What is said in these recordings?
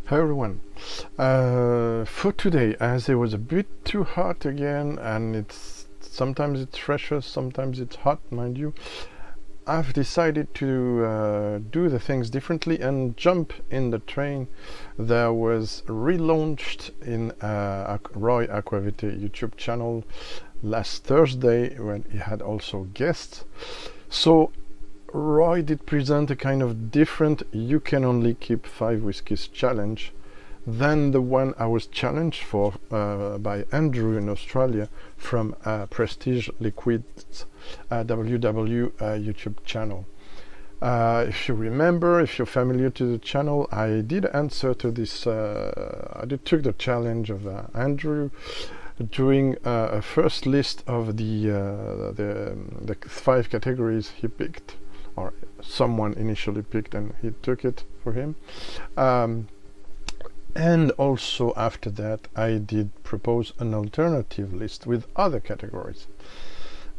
Hi everyone. For today, as it was a bit too hot again, and sometimes it's fresher, sometimes it's hot, mind you, I've decided to do the things differently and jump in the train that was relaunched in Roy Aqvavitae YouTube channel last Thursday, when he had also guests. So Roy did present a kind of different "you can only keep 5 whiskies" challenge than the one I was challenged for by Andrew in Australia from Prestige Liquid's WW YouTube channel. If you remember, if you're familiar to the channel, I did answer to this, I took the challenge of Andrew, doing a first list of the 5 categories he picked, or someone initially picked, and he took it for him. And also after that I did propose an alternative list with other categories.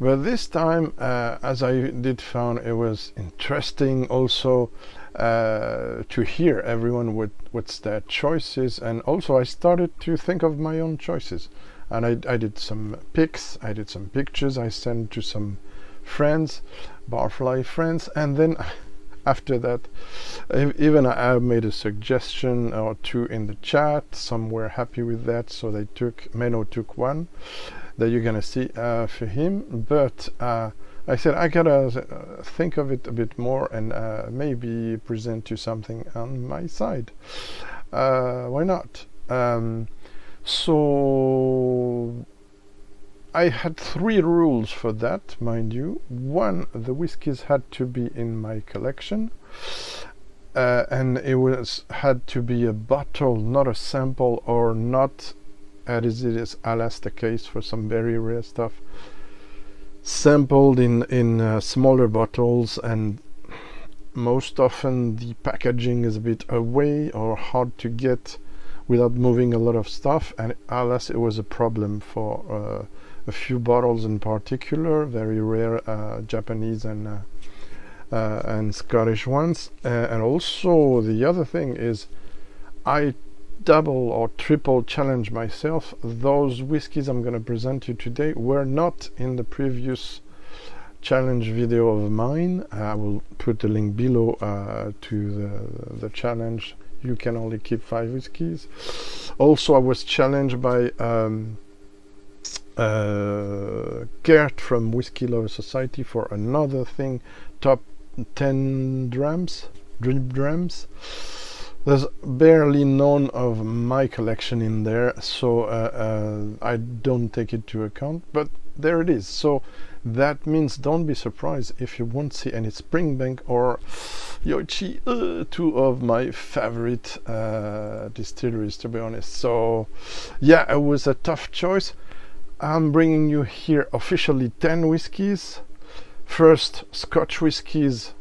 But this time, as I did found it was interesting also to hear everyone what's their choices, and also I started to think of my own choices. And I did some pics, I did some pictures, I sent to some friends, barfly friends, and then after that even I made a suggestion or two in the chat. Some were happy with that, so they took, Menno took one that you're gonna see for him, but I said I gotta think of it a bit more and maybe present you something on my side. Why not? So I had 3 rules for that, mind you. 1, the whiskies had to be in my collection, and it had to be a bottle, not a sample, or not, as it is alas the case for some very rare stuff, sampled in smaller bottles, and most often the packaging is a bit away or hard to get without moving a lot of stuff, and alas it was a problem for a few bottles in particular, very rare Japanese and Scottish ones. And also the other thing is I double or triple challenge myself. Those whiskies I'm going to present you today were not in the previous challenge video of mine. I will put the link below to the challenge. You can only keep 5 whiskies. Also I was challenged by Gert from Whisky Lovers Society for another thing, top 10 drams, Dream drams. There's barely none of my collection in there, so I don't take it to account, but there it is. So that means don't be surprised if you won't see any Springbank or Yoichi, 2 of my favorite distilleries, to be honest. So yeah, it was a tough choice. I'm bringing you here officially 10 whiskies. First, Scotch whiskies,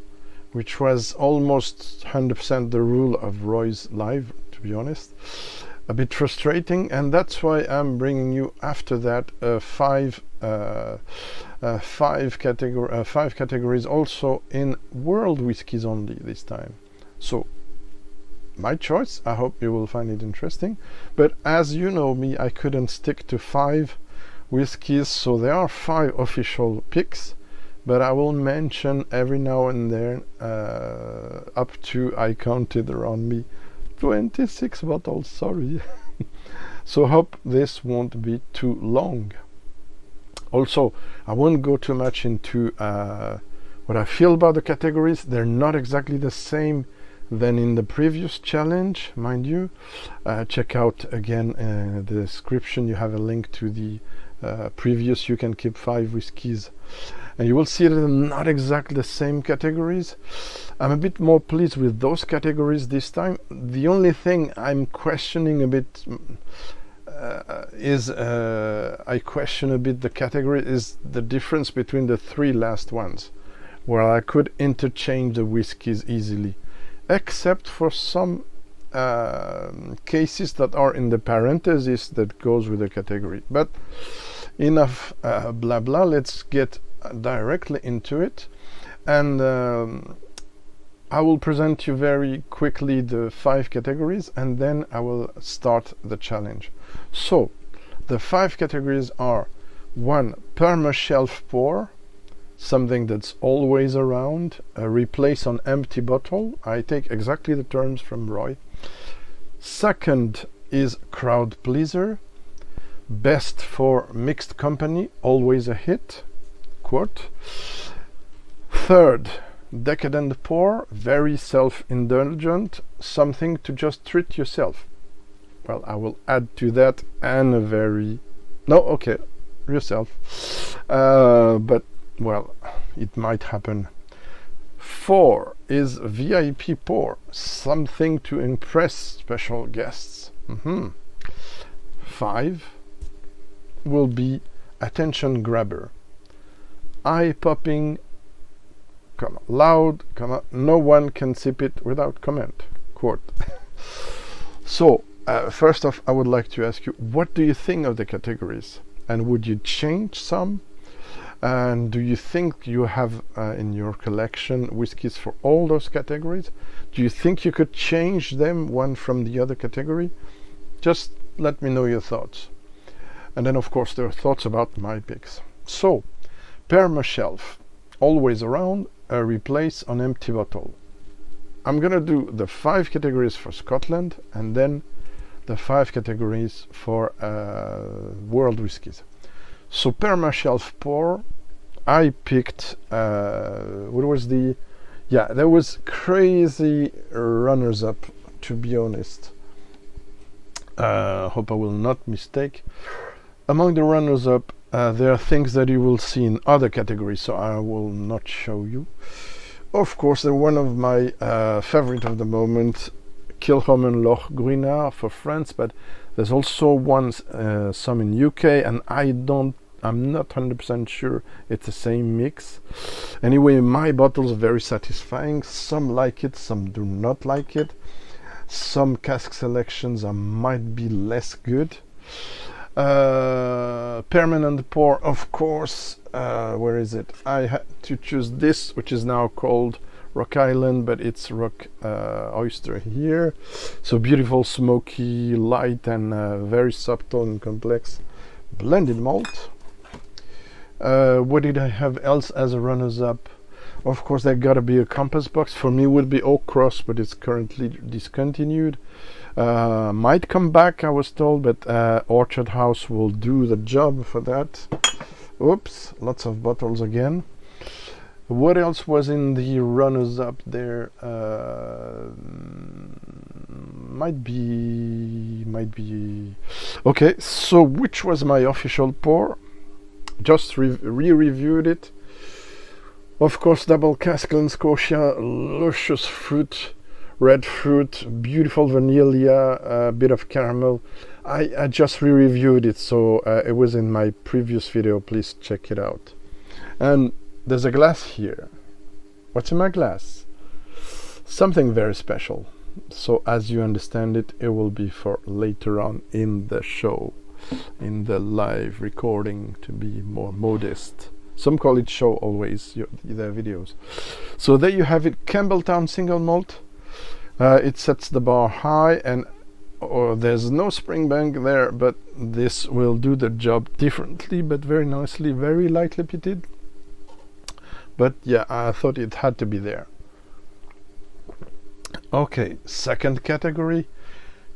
which was almost 100% the rule of Roy's live, to be honest. A bit frustrating, and that's why I'm bringing you after that 5 categories, also in world whiskies only this time. So my choice. I hope you will find it interesting. But as you know me, I couldn't stick to 5 whiskies, so there are 5 official picks, but I will mention every now and then up to, I counted around me, 26 bottles, sorry. So hope this won't be too long. Also, I won't go too much into what I feel about the categories. They're not exactly the same than in the previous challenge, mind you. Check out again in the description, you have a link to the previous You Can Keep 5 whiskies, and you will see that they're not exactly the same categories. I'm a bit more pleased with those categories this time. The only thing I'm questioning a bit is I question a bit the category is the difference between the 3 last ones, where I could interchange the whiskies easily, except for some cases that are in the parentheses that goes with the category. But enough blah blah, let's get directly into it. And I will present you very quickly the 5 categories, and then I will start the challenge. So the 5 categories are: 1, PERMASHELF POUR, something that's always around, a replace on empty bottle. I take exactly the terms from Roy. Second is crowd pleaser, best for mixed company, always a hit, quote. Third, decadent pour, very self-indulgent, something to just treat yourself. Well, I will add to that, and a very, no, okay, yourself, but well, it might happen. 4 is VIP pour, something to impress special guests. 5 will be attention grabber, eye-popping, loud, no one can sip it without comment, quote. So first off, I would like to ask you, what do you think of the categories, and would you change some? And do you think you have in your collection whiskies for all those categories? Do you think you could change them one from the other category? Just let me know your thoughts. And then of course there are thoughts about my picks. So PERMASHELF, always around, a replace on empty bottle. I'm gonna do the 5 categories for Scotland, and then the 5 categories for world whiskies. So PERMASHELF pour, I picked what was the, yeah, there was crazy runners up, to be honest. Hope I will not mistake. Among the runners up, there are things that you will see in other categories, so I will not show you. Of course, one of my favorite of the moment, Kilchoman Loch Gruinard for France, but there's also some in UK, and I'm not 100% sure it's the same mix. Anyway, my bottles are very satisfying. Some like it, some do not like it. Some cask selections might be less good. Permanent pour, of course. Where is it? I had to choose this, which is now called Rock Island, but it's Rock Oyster here. So beautiful, smoky, light, and very subtle and complex blended malt. What did I have else as a runners-up? Of course, there gotta be a compass box. For me, would be Oak Cross, but it's currently discontinued. Might come back, I was told, but Orchard House will do the job for that. Oops, lots of bottles again. What else was in the runners-up there? Might be. Okay, so which was my official pour? Just re-reviewed it. Of course, double cask Glen Scotia, luscious fruit, red fruit, beautiful vanilla, a bit of caramel. I just re-reviewed it, so it was in my previous video. Please check it out. And there's a glass here. What's in my glass? Something very special. So as you understand it, it will be for later on in the show, in the live recording, to be more modest. Some call it show always, their videos. So there you have it, Campbelltown single malt. It sets the bar high, and there's no Springbank there, but this will do the job differently, but very nicely, very lightly peated. But yeah, I thought it had to be there. Okay, second category,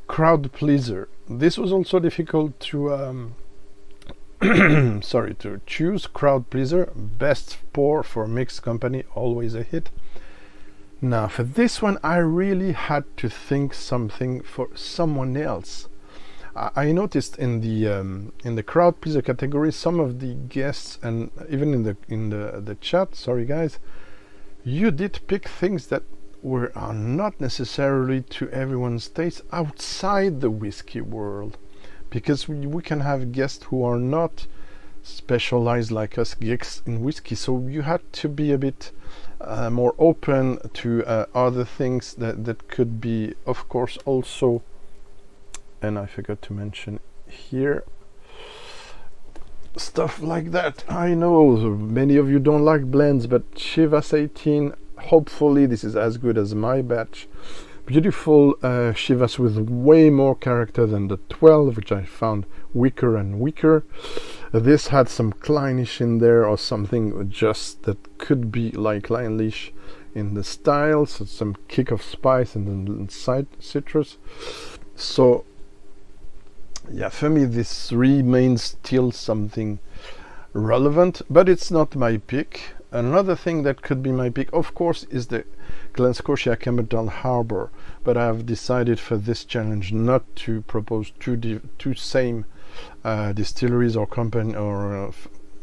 crowd pleaser. This was also difficult to to choose. Crowd pleaser, best pour for mixed company, always a hit. Now for this one, I really had to think something for someone else. I noticed in the crowd pleaser category, some of the guests, and even in the chat, sorry guys, you did pick things that are not necessarily to everyone's taste outside the whiskey world, because we can have guests who are not specialized like us geeks in whiskey, so you had to be a bit more open to other things that could be, of course, also, and I forgot to mention here, stuff like that. I know many of you don't like blends, but Chivas 18, hopefully this is as good as my batch. Beautiful Shivas with way more character than the 12, which I found weaker and weaker. This had some Kleinish in there, or something just that could be like Kleinish in the style, so some kick of spice and then side citrus. So yeah, for me this remains still something relevant, but it's not my pick. Another thing that could be my pick, of course, is the Glen Scotia Campbelltown Harbour, but I've decided for this challenge not to propose two same distilleries or company, or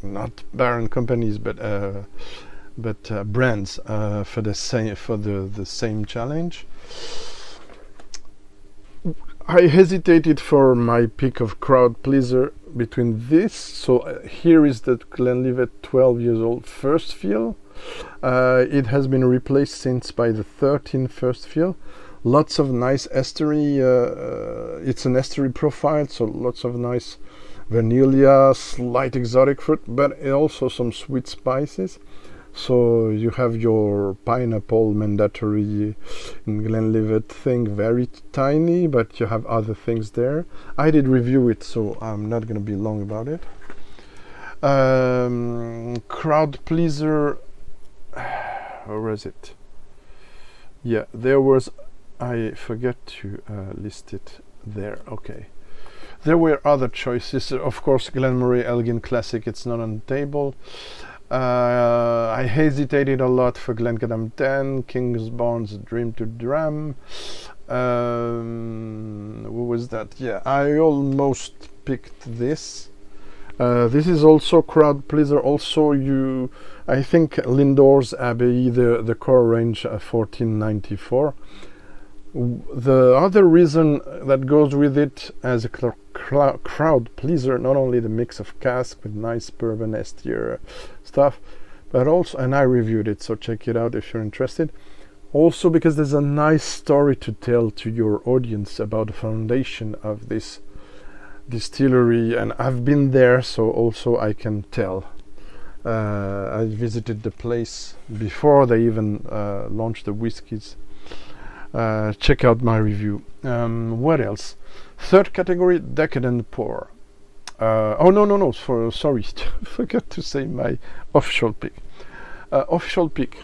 not barren companies, but brands for the same challenge. I hesitated for my pick of crowd pleaser between this. So here is the Glenlivet 12 years old first fill. It has been replaced since by the 13 first fill. Lots of nice estery. It's an estery profile, so lots of nice vanilla, slight exotic fruit, but also some sweet spices. So you have your pineapple mandatory in Glenlivet thing, very tiny, but you have other things there. I did review it, so I'm not going to be long about it. Crowd pleaser, where was it? Yeah, there was, I forgot to list it there. Okay. There were other choices. Of course, Glenmorangie Elgin Classic, it's not on the table. I hesitated a lot for Glencadam 10, Kingsbourne's Dream to Dram. What was that? Yeah, I almost picked this. This is also crowd pleaser. Also, I think Lindor's Abbey, the core range, 1494. The other reason that goes with it as a crowd pleaser, not only the mix of cask with nice bourbon estier stuff, but also, and I reviewed it, so check it out if you're interested. Also because there's a nice story to tell to your audience about the foundation of this distillery, and I've been there, so also I can tell. I visited the place before they even launched the whiskies. Check out my review. What else? Third category, Decadent Pour. Sorry, forgot to say my official pick. Official pick,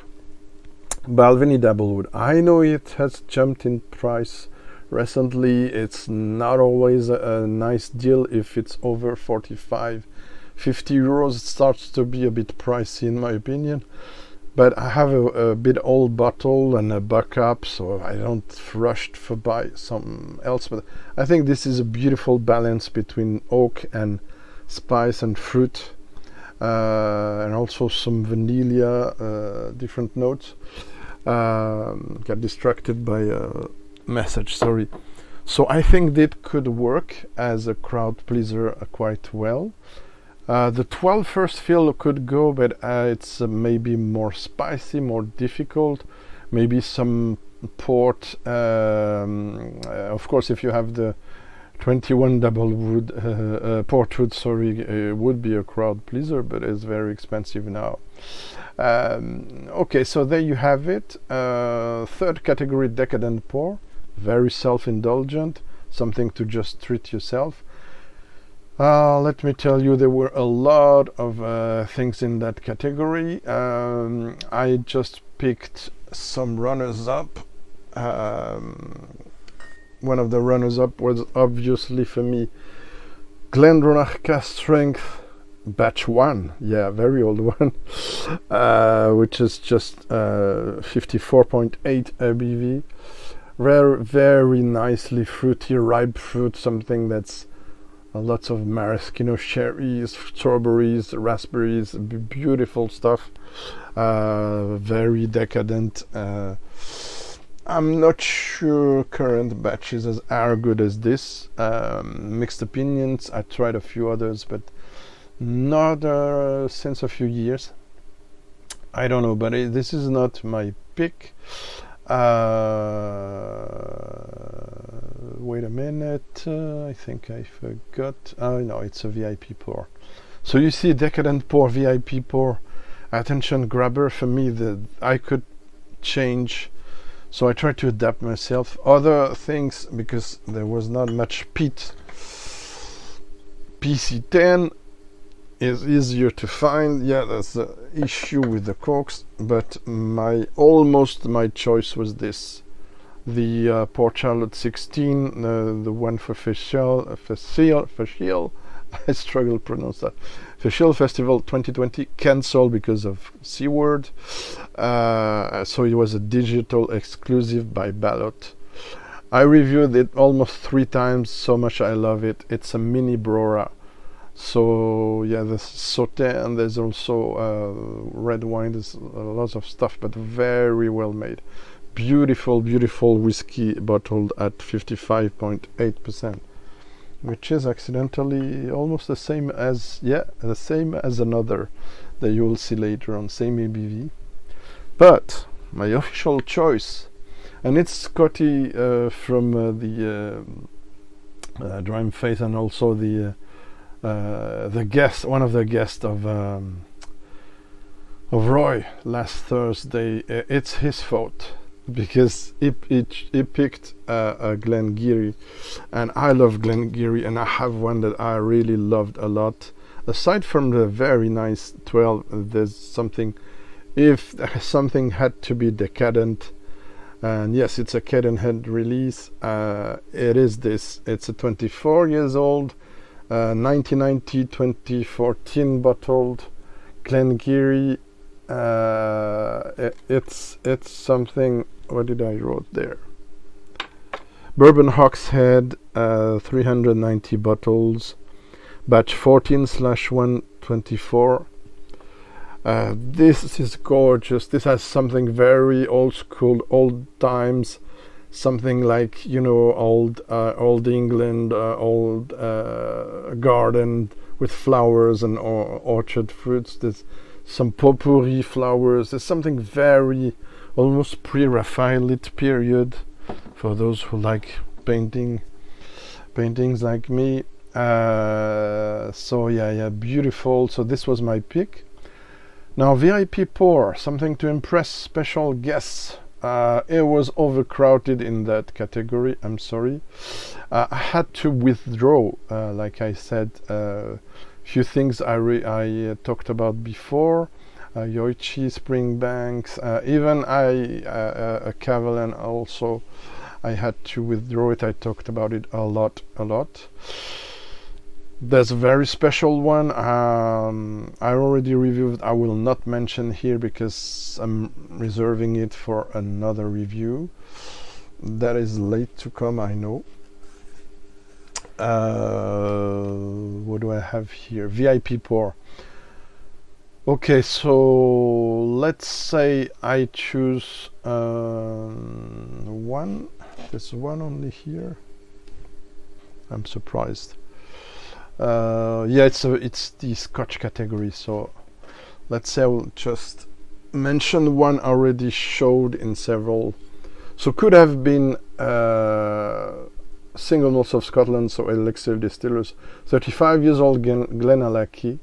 Balvenie Dabblewood. I know it has jumped in price recently. It's not always a nice deal if it's over 45, 50 euros. It starts to be a bit pricey in my opinion. But I have a bit old bottle and a backup, so I don't rush to buy something else. But I think this is a beautiful balance between oak and spice and fruit, and also some vanilla, different notes. Got distracted by a message, sorry. So I think that could work as a crowd pleaser quite well. The 12 first fill could go, but it's maybe more spicy, more difficult. Maybe some port. Of course, if you have the 21 double wood, portwood, sorry, would be a crowd pleaser, but it's very expensive now. Okay, so there you have it. Third category, Decadent Pour. Very self-indulgent, something to just treat yourself. Let me tell you, there were a lot of things in that category. I just picked some runners-up. One of the runners-up was obviously for me Glendronach Cask Strength Batch 1. Yeah, very old one. Which is just 54.8 ABV. Very nicely fruity, ripe fruit, something that's lots of maraschino cherries, strawberries, raspberries, beautiful stuff. Very decadent. I'm not sure current batches are good as this. Mixed opinions. I tried a few others, but not since a few years. I don't know, but this is not my pick. Wait a minute, I think I forgot. Oh no, it's a VIP pour. So you see, Decadent Pour, VIP pour, attention grabber for me. I could change, so I tried to adapt myself. Other things, because there was not much peat, PC10 is easier to find. Yeah, that's the issue with the corks, but my choice was this, the Port Charlotte 16, the one for Facile. I struggle to pronounce that. Facile Festival 2020 cancelled because of C word, so it was a digital exclusive by ballot. I reviewed it almost 3 times, so much I love it. It's a mini Brora. So yeah, there's sauté, and there's also red wine. There's lots of stuff, but very well made. Beautiful whiskey bottled at 55.8%, which is accidentally almost the same as another that you will see later on, same ABV. But my official choice, and it's Scotty from the Dream Face, and also the guest, one of the guests of Roy last Thursday. It's his fault, because he picked a Glengarry, and I love Glengarry, and I have one that I really loved a lot. Aside from the very nice 12, there's something, if something had to be decadent, and yes, it's a Cadenhead release, it is this. It's a 24 years old, 1990 2014 bottled Glengarry. It's something. What did I wrote there? Bourbon Hogshead, 390 bottles, batch 14/124. This is gorgeous. This has something very old school, old times, something like, you know, old England, old garden with flowers and orchard fruits. There's some potpourri flowers. There's something very almost pre-Raphaelite period for those who like paintings like me. So yeah, beautiful. So this was my pick. Now VIP pour, something to impress special guests. It was overcrowded in that category, I'm sorry. I had to withdraw, like I said, few things I talked about before. Yoichi, Springbanks, even Aqvavitae also, I had to withdraw it. I talked about it a lot. There's a very special one, I already reviewed. I will not mention here because I'm reserving it for another review that is late to come, I know. What do I have here? VIP pour. Okay, so let's say I choose one. There's one only here. I'm surprised. Yeah, it's the Scotch category, so let's say I will just mention one already showed in several. So could have been Single Malts of Scotland, so Elixir Distillers, 35 years old Glenallachie.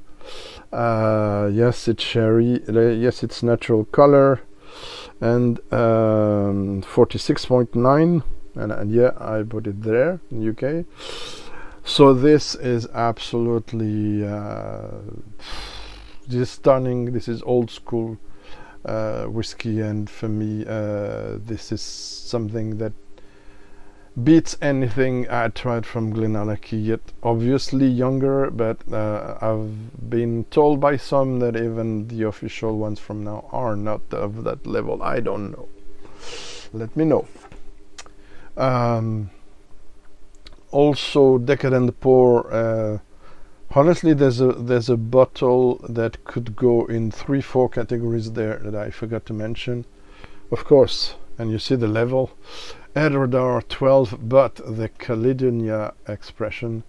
Yes, it's sherry. Yes, it's natural color, and 46.9, and yeah, I put it there in UK. So this is absolutely just stunning. This is old school whiskey, and for me, this is something that beats anything I tried from Glenallachie yet. Obviously younger, but I've been told by some that even the official ones from now are not of that level. I don't know. Let me know. Also, Decadent Pour. Honestly, there's a bottle that could go in 3-4 categories there that I forgot to mention. Of course, and you see the level. Edwardar 12, but the Caledonia expression,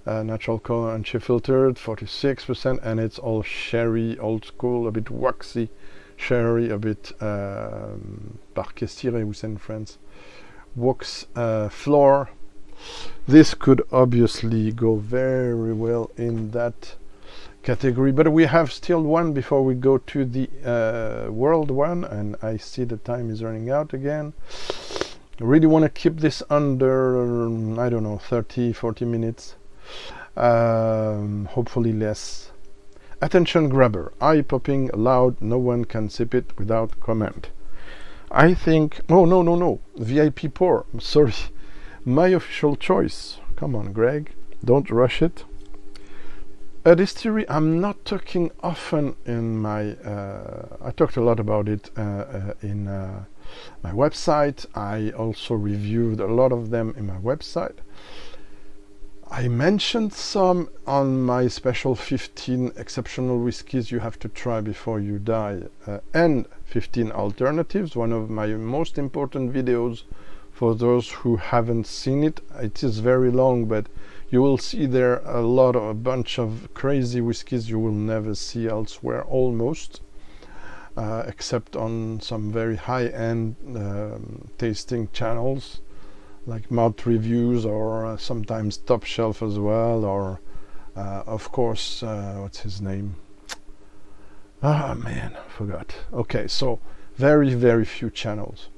natural color and filtered, 46%, and it's all sherry, old school, a bit waxy sherry, a bit parquet-ciré, we say in France, wax floor. This could obviously go very well in that category, but we have still one before we go to the world one, and I see the time is running out again. I really want to keep this under, I don't know, 30-40 minutes, hopefully less. Attention grabber, eye-popping, loud, no one can sip it without comment. I think, oh no, VIP pour, sorry, my official choice. Come on, Greg, don't rush it. A distillery I'm not talking often in my, I talked a lot about it in my website. I also reviewed a lot of them in my website. I mentioned some on my special 15 exceptional whiskies you have to try before you die, and 15 alternatives, one of my most important videos for those who haven't seen it. It is very long, but you will see there a bunch of crazy whiskies you will never see elsewhere, almost, except on some very high-end tasting channels like Mouth Reviews, or sometimes Top Shelf as well, or of course, what's his name? Ah man, I forgot. Okay, so very few channels.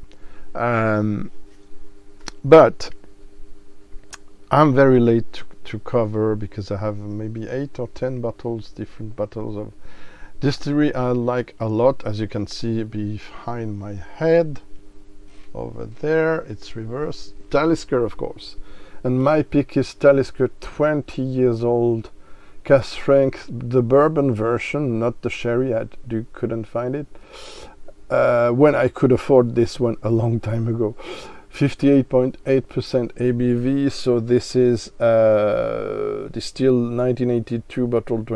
But I'm very late to cover, because I have maybe 8 or 10 bottles, different bottles of distillery I like a lot. As you can see behind my head over there, it's reverse. Talisker, of course, and my pick is Talisker 20 years old, cask strength, the bourbon version, not the sherry. I couldn't find it when I could afford this one a long time ago. 58.8% ABV, so this is distilled 1982, bottled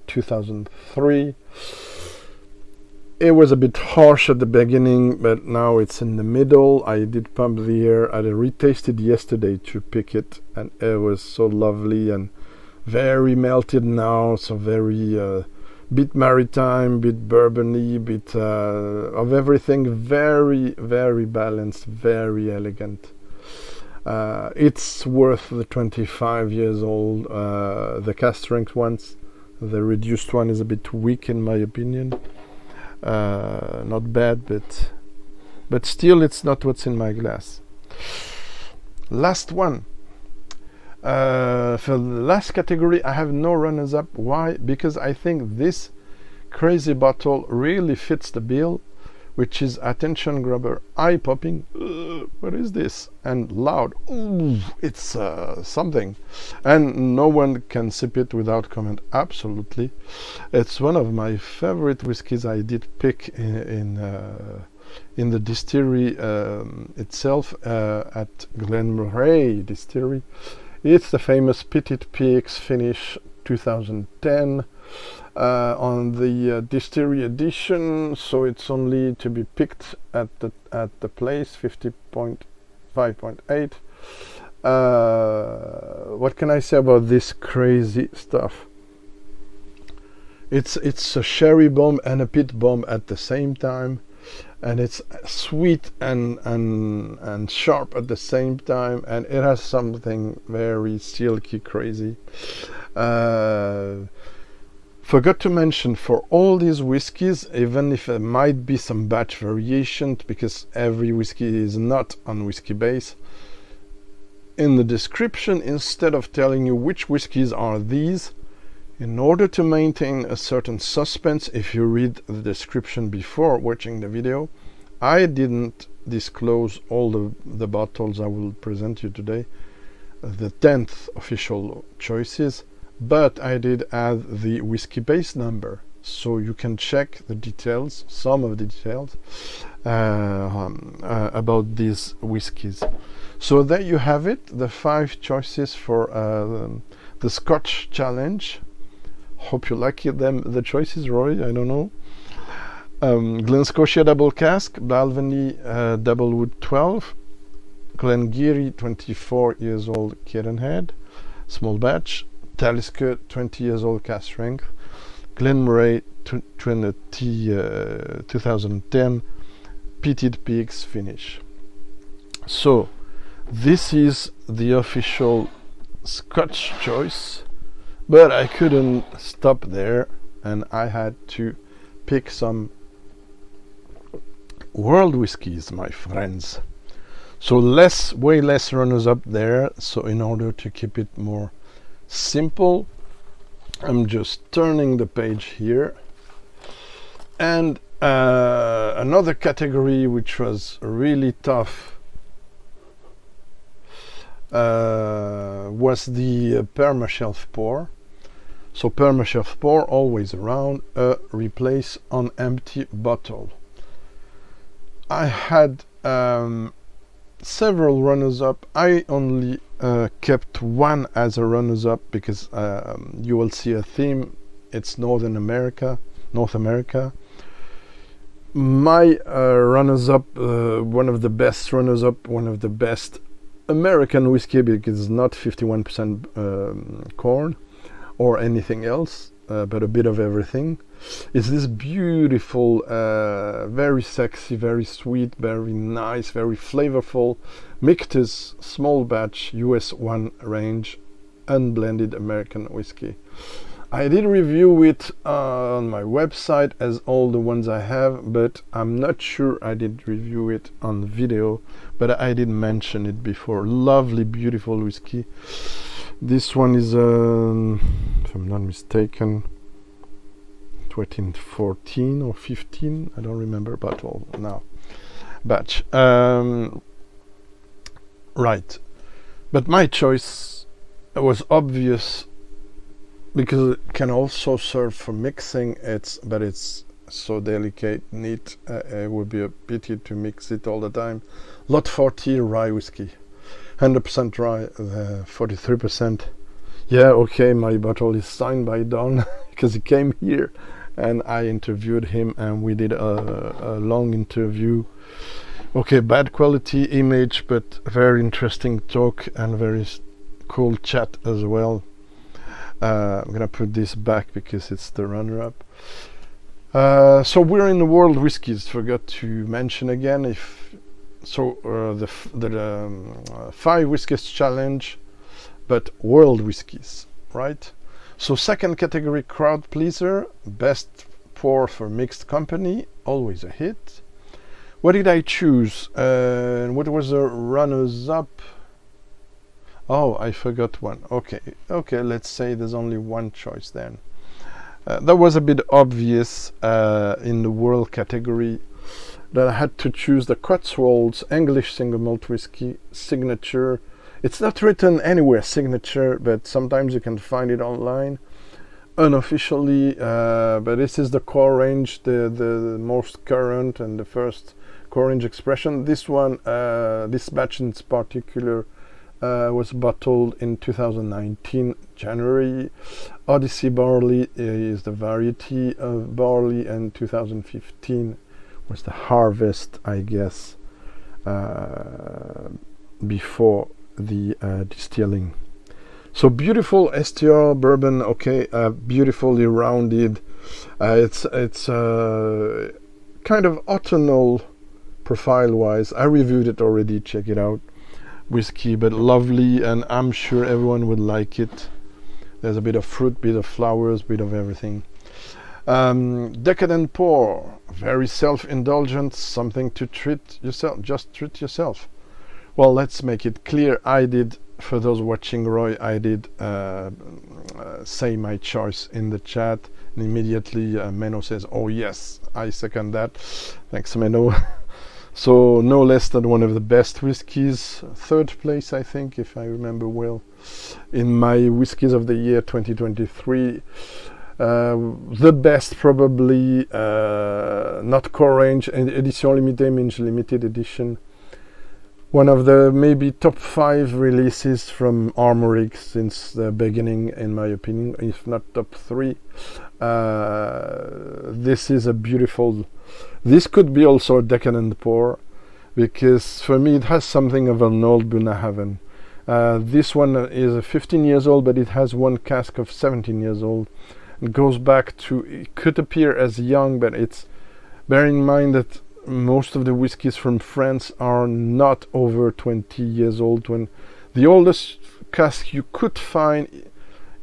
2003. It was a bit harsh at the beginning, but now it's in the middle. I did pump the air. I retasted yesterday to pick it, and it was so lovely and very melted now, so very bit maritime, bit bourbony, bit of everything. Very balanced, very elegant. It's worth the 25 years old. The cask strength ones, the reduced one is a bit weak in my opinion. Not bad, but still it's not what's in my glass. Last one. For the last category I have no runners up. Why? Because I think this crazy bottle really fits the bill, which is attention grabber, eye popping, what is this, and loud, ooh, it's something, and no one can sip it without comment. Absolutely, it's one of my favorite whiskies. I did pick in the distillery itself at Glenmoray Distillery. It's the famous Petite Peaks finish 2010 on the distillery edition, so it's only to be picked at the place. 50.5.8. What can I say about this crazy stuff? It's a sherry bomb and a pit bomb at the same time, and it's sweet and sharp at the same time, and it has something very silky crazy. Forgot to mention, for all these whiskies, even if there might be some batch variation, because every whiskey is not on whiskey base, in the description, instead of telling you which whiskies are these, in order to maintain a certain suspense, if you read the description before watching the video, I didn't disclose all the bottles I will present you today, the 10th official choices, but I did add the whiskey base number, so you can check the details, some of the details about these whiskies. So there you have it, the 5 choices for the Scotch Challenge. Hope you like them, the choices, Roy. I don't know. Glen Scotia Double Cask, Balvenie Double Wood 12, Glengarry 24 years old Kieranhead, small batch, Talisker 20 years old cask strength, Glenmoray 2010 Petite Peaks finish. So this is the official Scotch choice But I couldn't stop there, and I had to pick some world whiskies, my friends. So way less runners up there. So in order to keep it more simple, I'm just turning the page here. And another category which was really tough was the PERMASHELF pour. So PERMASHELF pour, always around, replace on empty bottle. I had several runners-up. I only kept one as a runners-up because you will see a theme. It's North America. My runners-up, one of the best runners-up, one of the best American whiskey, because it's not 51% corn or anything else, but a bit of everything, is this beautiful, very sexy, very sweet, very nice, very flavorful Michter's small batch US 1 range unblended American whiskey. I did review it on my website as all the ones I have, but I'm not sure I did review it on video, but I did mention it before. Lovely, beautiful whiskey. This one is, if I'm not mistaken, 2014 or 15, I don't remember, bottle now, batch. Right, but my choice was obvious because it can also serve for mixing. But it's so delicate, neat. It would be a pity to mix it all the time. Lot 40 rye whiskey, 100% rye, 43%. Yeah, okay, my bottle is signed by Don because he came here and I interviewed him and we did a long interview. Okay, bad quality image, but very interesting talk and very cool chat as well. I'm gonna put this back because it's the runner-up. So we're in the World Whiskies. Forgot to mention again. The 5 Whiskies challenge, but World Whiskies, right? So second category, crowd pleaser, best pour for mixed company, always a hit. What did I choose? What was the runners-up? Oh, I forgot one. Okay, let's say there's only one choice then. That was a bit obvious in the world category that I had to choose the Cotswolds English single malt whiskey signature. It's not written anywhere, signature, but sometimes you can find it online unofficially. But this is the core range, the most current and the first core range expression. This one, this batch in particular, was bottled in 2019 January. Odyssey barley is the variety of barley, and 2015 was the harvest, I guess, before the distilling. So beautiful STR bourbon. Okay, beautifully rounded. It's kind of autumnal profile wise. I reviewed it already, check it out. Whiskey, but lovely, and I'm sure everyone would like it. There's a bit of fruit, bit of flowers, bit of everything. Decadent pour, very self-indulgent, something to treat yourself, just treat yourself. Well, let's make it clear. I did, for those watching Roy, I did say my choice in the chat, and immediately Menno says, oh yes, I second that. Thanks, Menno. So no less than one of the best whiskies, third place I think, if I remember well, in my Whiskies of the Year 2023. The best probably, not core range, edition limitée means limited edition. One of the maybe top 5 releases from Armoric since the beginning, in my opinion, if not top 3. This is a beautiful. This could be also a decadent pour, because for me it has something of an old Bunnahabhain. This one is 15 years old, but it has one cask of 17 years old. It goes back to, it could appear as young, but it's, bear in mind that most of the whiskies from France are not over 20 years old. When the oldest cask you could find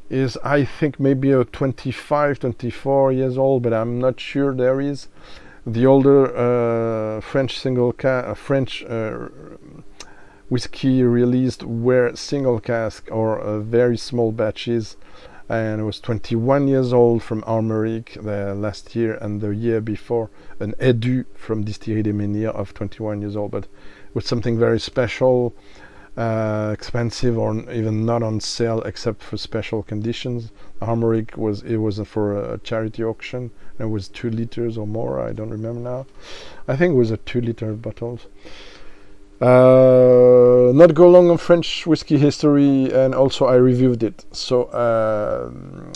is, I think, maybe a 25, 24 years old, but I'm not sure. There is the older French French whiskey released were single cask or very small batches, and it was 21 years old from Armorique the last year, and the year before an Edu from Distillerie des Menhirs of 21 years old, but it was something very special, expensive, or even not on sale except for special conditions. Armorique was for a charity auction, and it was 2 liters or more, I don't remember now. I think it was a 2-liter bottles. Not go long on French whiskey history, and also I reviewed it. So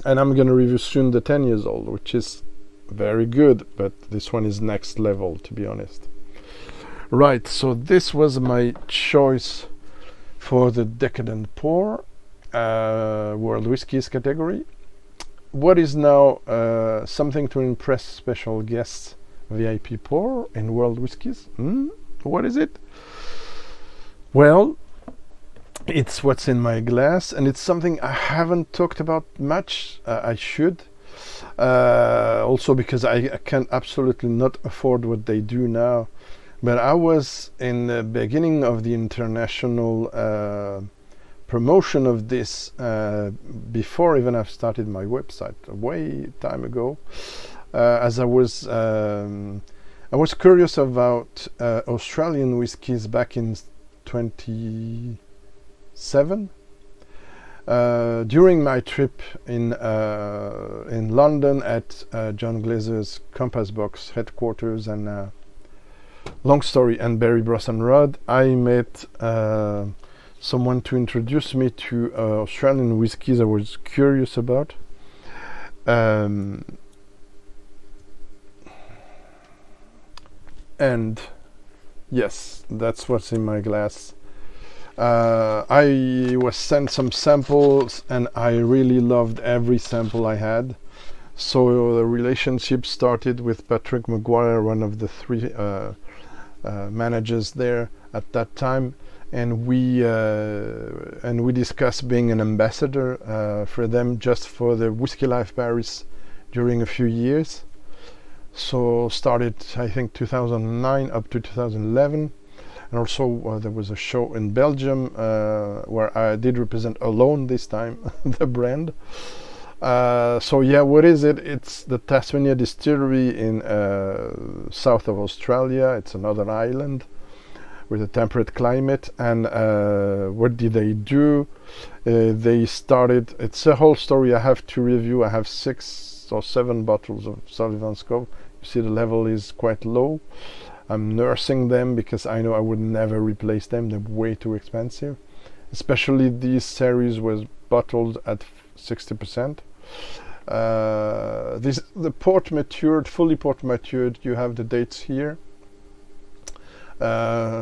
and I'm gonna review soon the 10 years old, which is very good, but this one is next level, to be honest. Right, so this was my choice for the Decadent Pour World Whiskies category. What is now something to impress special guests VIP pour in World Whiskies? What is it? Well, it's what's in my glass, and it's something I haven't talked about much. I should. Also because I can absolutely not afford what they do now. But I was in the beginning of the international promotion of this before even I've started my website, way time ago, as I was curious about Australian whiskies back in 27 during my trip in London at John Glazer's Compass Box headquarters, and long story, and Barry Brosnan-Rudd, I met someone to introduce me to Australian whiskies I was curious about. And yes, that's what's in my glass. I was sent some samples, and I really loved every sample I had. So the relationship started with Patrick Maguire, one of the 3 managers there at that time, and we discussed being an ambassador for them, just for the Whisky Life Paris during a few years. So started, I think, 2009 up to 2011, and also there was a show in Belgium where I did represent alone this time the brand. So yeah, what is it? It's the Tasmania Distillery in south of Australia. It's another island with a temperate climate, and what did they do? They started, it's a whole story I have to review. I have 6 or 7 bottles of Sullivan's Cove. You see the level is quite low. I'm nursing them because I know I would never replace them. They're way too expensive. Especially this series was bottled at 60%. The port matured, fully port matured. You have the dates here.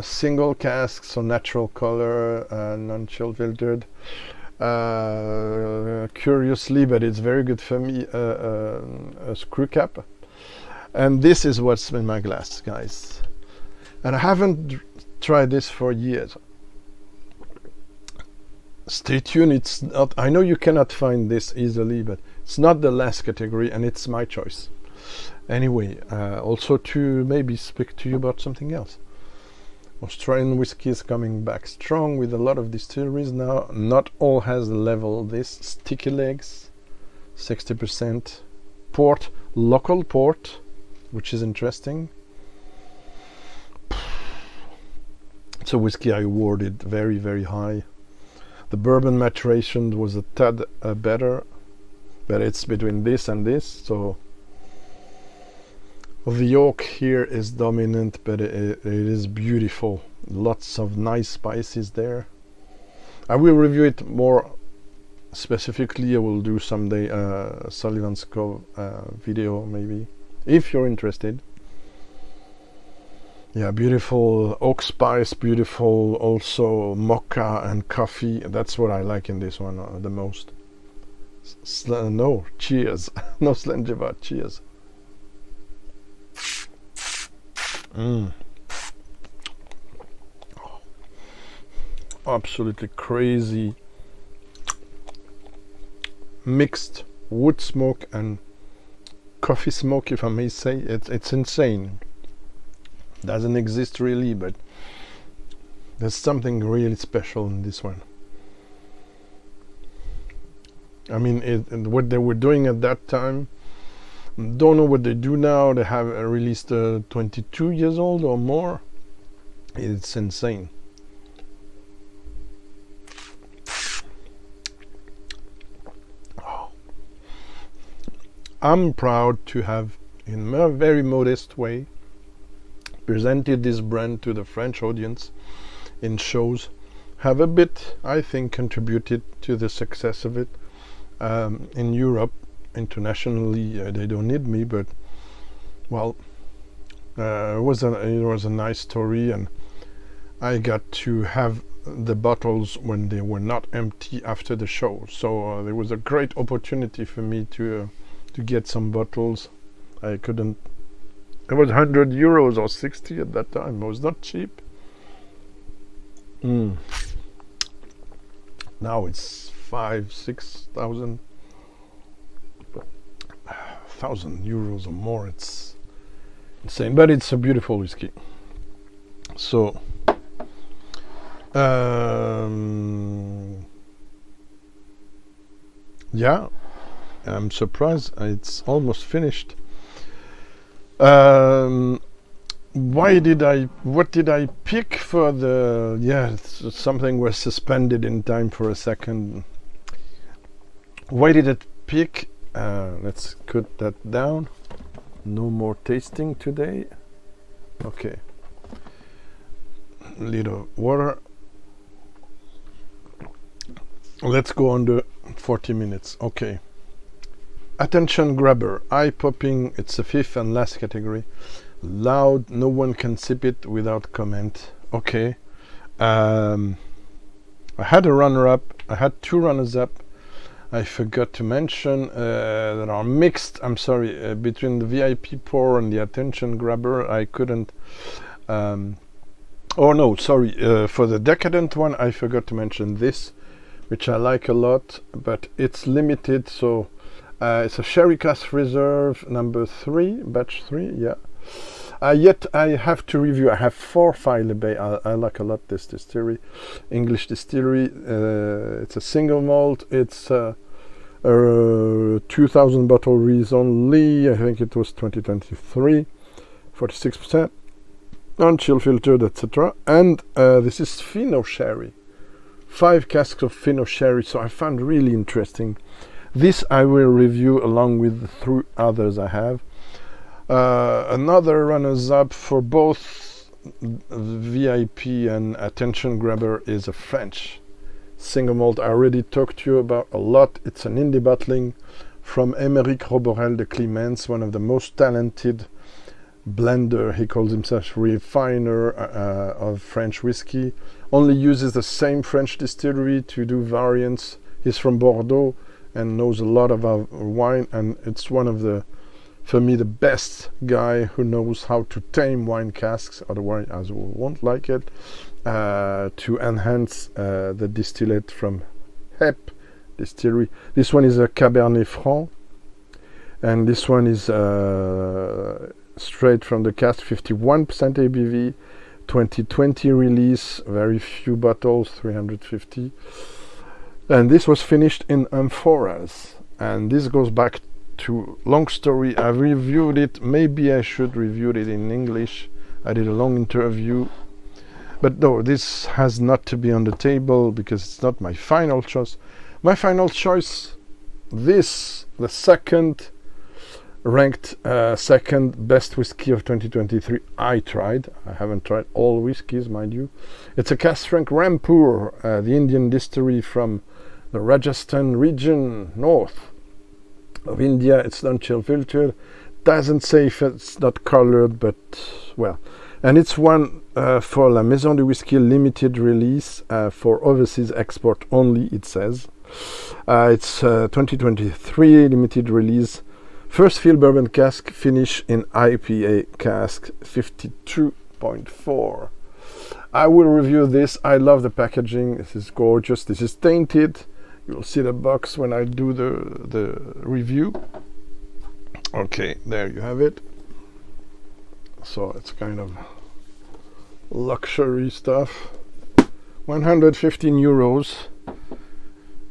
Single cask, so natural color, non-chill filtered. Curiously, but it's very good for me, a screw cap. And this is what's in my glass, guys. And I haven't tried this for years. Stay tuned. It's not, I know you cannot find this easily, but it's not the last category, and it's my choice. Anyway, also to maybe speak to you about something else. Australian whiskey is coming back strong with a lot of distilleries now. Not all has the level this. Sticky legs, 60% port, local port, which is interesting. It's a whiskey I awarded very, very high. The bourbon maturation was a tad better, but it's between this and this, so the oak here is dominant, but it is beautiful. Lots of nice spices there. I will review it more specifically. I will do someday a Sullivan's Cove video, maybe, if you're interested. Yeah, beautiful oak spice, beautiful also mocha and coffee. That's what I like in this one the most. No, cheers. No Slengiva, cheers. Absolutely crazy. mixed wood smoke and coffee smoke, if I may say. It's insane. Doesn't exist really, but there's something really special in this one. I mean, what they were doing at that time, don't know what they do now. They have released 22 years old or more. It's insane. Oh. I'm proud to have, in a very modest way, presented this brand to the French audience in shows. Have a bit, I think, contributed to the success of it. In Europe, internationally, they don't need me, but well, it was a nice story, and I got to have the bottles when they were not empty after the show. So there was a great opportunity for me to get some bottles. I couldn't. It was 100 euros or 60 at that time. It was not cheap. Now it's 5,000-6,000 euros or more. It's insane, but it's a beautiful whiskey. So yeah, I'm surprised it's almost finished. What did I pick for the, something was suspended in time for a second. Why did it pick? Let's cut that down. No more tasting today. Okay. Little water. Let's go under 40 minutes. Okay. Attention grabber, eye-popping. It's the fifth and last category. Loud, no one can sip it without comment. Okay. I had a runner-up. I had two runners-up. I forgot to mention that are mixed. I'm sorry, between the VIP pour and the attention grabber. I couldn't. Oh no, sorry. For the Decadent one, I forgot to mention this, which I like a lot, but it's limited. So it's a Sherry Cask Reserve number 3, batch 3. Yeah. Yet I have to review. I have 4 File Bay. I like a lot this distillery, English distillery. It's a single malt. It's 2,000 bottle release only. I think it was 2023, 46%, non-chill filtered, etc. And this is Fino Sherry, 5 casks of Fino Sherry. So I found really interesting. This I will review along with the 3 others I have. Another runners-up for both VIP and attention grabber is a French single malt. I already talked to you about a lot. It's an indie bottling from Émeric Roborel de Clemence, one of the most talented blender. He calls himself refiner of French whiskey. Only uses the same French distillery to do variants. He's from Bordeaux and knows a lot about wine, and it's one of the, for me, the best guy who knows how to tame wine casks, otherwise I won't like it, to enhance the distillate from HEP distillery. This one is a Cabernet Franc, and this one is straight from the cask, 51% ABV, 2020 release, very few bottles, 350. And this was finished in amphoras. And this goes back to long story. I reviewed it. Maybe I should review it in English. I did a long interview. But no, this has not to be on the table because it's not my final choice. My final choice, this, the second ranked second best whiskey of 2023 I tried. I haven't tried all whiskeys, mind you. It's a Cask Rampur, the Indian distillery from the Rajasthan region, north of India. It's non-chill filtered. Doesn't say if it's not colored, but well. And it's one for La Maison du Whisky limited release for overseas export only, it says. It's 2023 limited release. First fill bourbon cask, finish in IPA cask, 52.4. I will review this. I love the packaging. This is gorgeous. This is tainted. You'll see the box when I do the review. Okay, there you have it. So it's kind of luxury stuff. 115 euros.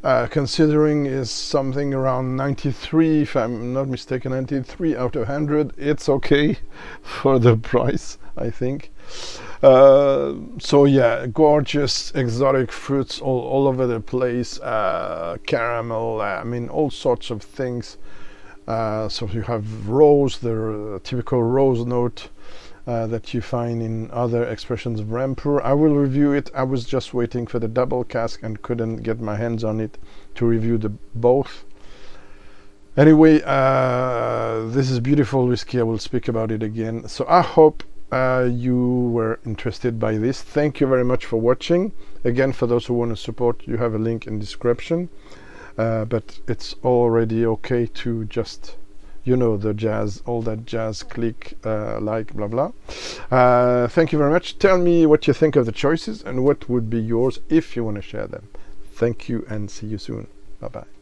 Considering is something around 93, if I'm not mistaken, 93 out of 100. It's okay for the price, I think. So yeah, gorgeous exotic fruits all over the place, caramel, I mean all sorts of things. So you have rose, the typical rose note that you find in other expressions of Rampur. I will review it. I was just waiting for the double cask and couldn't get my hands on it to review the both. Anyway, this is beautiful whiskey. I will speak about it again. So I hope you were interested by this. Thank you very much for watching. Again, for those who want to support, you have a link in description. But it's already okay to just, you know, the jazz, all that jazz, click, like, blah blah. Thank you very much. Tell me what you think of the choices and what would be yours if you want to share them. Thank you and see you soon. Bye bye.